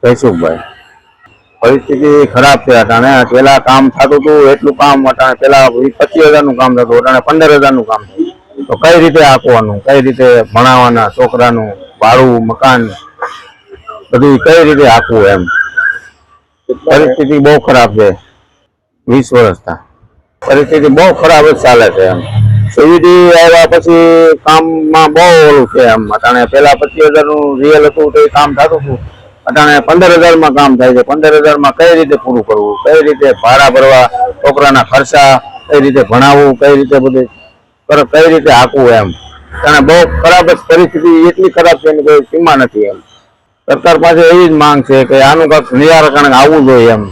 જયસુખભાઈ. પરિસ્થિતિ ખરાબ છે. અટાણે પેલા કામ થતું હતું એટલું કામ અટાણે પેલા 25,000 નું કામ થતું, અટાણે 15,000 નું કામ થતું. તો કઈ રીતે આંકવાનું, કઈ રીતે ભણાવવાના છોકરાનું ભાડું મકાન બધું કઈ રીતે આંકવું એમ. પરિસ્થિતિ બહુ ખરાબ છે. 20 વર્ષથી પરિસ્થિતિ બહુ ખરાબ જ ચાલે છે એમ. સીવીડી આવ્યા પછી કામમાં બહુ ઓલું છે એમ. અટાણે પેલા 25,000 નું રિયલ હતું તો એ કામ થતું હતું, અટાણે 15,000 માં કામ થાય છે. 15,000 માં કઈ રીતે પૂરું કરવું, કઈ રીતે ભાડા ભરવા, છોકરાના ખર્ચા કઈ રીતે ભણાવવું, કઈ રીતે બધું કઈ રીતે આંકવું એમ. અને બહુ ખરાબ જ પરિસ્થિતિ એટલી ખરાબ છે એની કોઈ સીમા નથી એમ. સરકાર પાસે એવી જ માંગ છે કે આનું કંઈક નિરાકરણ આવવું જોઈએ એમ,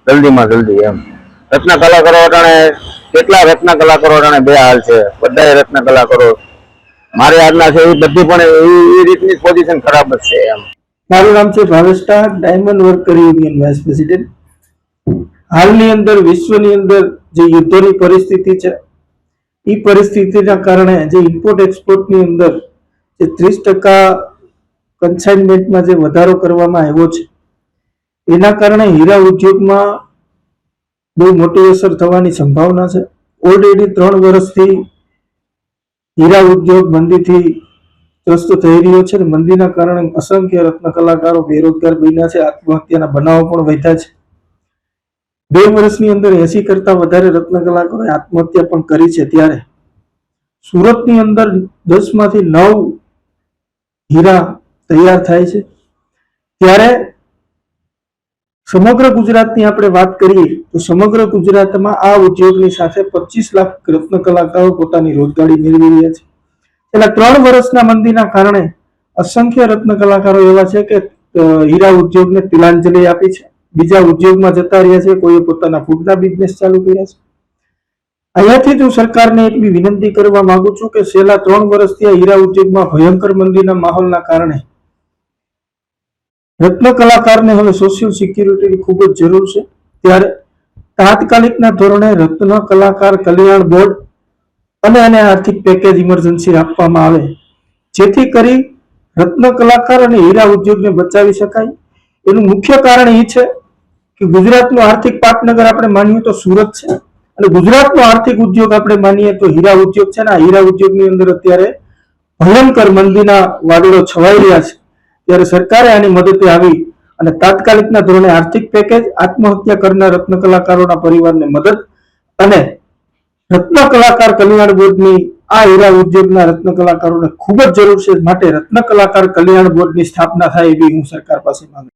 જલ્દીમાં જલ્દી એમ. રત્ન કલાકારો અટાણે કેટલા રત્ન કલાકારો અટાણે બેહાલ છે, બધા રત્ન કલાકારો મારી આજના છે એ બધી પણ એ રીતની પોઝિશન ખરાબ જ છે એમ. મારું નામ છે Bhavesha, diamond worker union vice president. હાલની અંદર વિશ્વની અંદર જે યુદ્ધોની પરિસ્થિતિ છે એ પરિસ્થિતિના કારણે જે ઇમ્પોર્ટ એક્સપોર્ટની અંદર જે 30% કન્સાઇનમેન્ટમાં જે વધારો કરવામાં આવ્યો છે એના કારણે હીરા ઉદ્યોગમાં બહુ મોટી અસર થવાની સંભાવના છે. ઓલરેડી 3 વર્ષથી હીરા ઉદ્યોગ મંદીથી ત્રસ્ત થઈ રહ્યો છે. મંદીના કારણે અસંખ્ય રત્ન કલાકારો બેરોજગાર બન્યા છે, આત્મહત્યાના બનાવો પણ વધ્યા છે. 2 વર્ષની અંદર 80 કરતા વધારે રત્ન કલાકારોએ આત્મહત્યા પણ કરી છે. ત્યારે સુરતની અંદર 10 માંથી 9 હીરા તૈયાર થાય છે. ત્યારે સમગ્ર ગુજરાતની આપણે વાત કરીએ તો સમગ્ર ગુજરાતમાં આ ઉદ્યોગની સાથે 25 લાખ રત્ન કલાકારો પોતાની રોજગારી મેળવી રહ્યા છે. છેલ્લા 3 વર્ષના મંદીના કારણે અસંખ્ય રત્ન કલાકારો એવા છે કે હીરા ઉદ્યોગને તિલાંજલિ આપી છે, બીજા ઉદ્યોગમાં જતા રહ્યા છે, કોઈએ પોતાના ફૂડના બિઝનેસ ચાલુ કર્યા છે. અહીંયાથી હું સરકારને એટલી વિનંતી કરવા માંગુ છું કે છેલ્લા 3 વર્ષથી આ હીરા ઉદ્યોગમાં ભયંકર મંદીના માહોલના કારણે રત્ન કલાકારને હવે સોશિયલ સિક્યુરિટીની ખૂબ જ જરૂર છે. ત્યારે તાત્કાલિકના ધોરણે રત્ન કલાકાર કલ્યાણ બોર્ડ અને એને આર્થિક પેકેજ ઇમરજન્સી આપવામાં આવે, જેથી કરી રત્ન કલાકાર અને હીરા ઉદ્યોગને બચાવી શકાય. એનું મુખ્ય કારણ એ છે કે ગુજરાતનું આર્થિક પાટનગર આપણે માનીએ તો સુરત છે, અને ગુજરાતનો આર્થિક ઉદ્યોગ આપણે માનીએ તો હીરા ઉદ્યોગ છે. ને આ હીરા ઉદ્યોગની અંદર અત્યારે ભયંકર મંદીના વાદળો છવાઈ રહ્યા છે. ત્યારે સરકારે આની મદદે આવી અને તાત્કાલિકના ધોરણે આર્થિક પેકેજ, આત્મહત્યા કરનાર રત્ન કલાકારોના પરિવારને મદદ અને રત્ન કલાકાર કલ્યાણ બોર્ડની આ હીરા ઉદ્યોગના રત્ન કલાકારોને ખૂબ જ જરૂર છે. માટે રત્ન કલાકાર કલ્યાણ બોર્ડની સ્થાપના થાય એવી હું સરકાર પાસે માંગુ.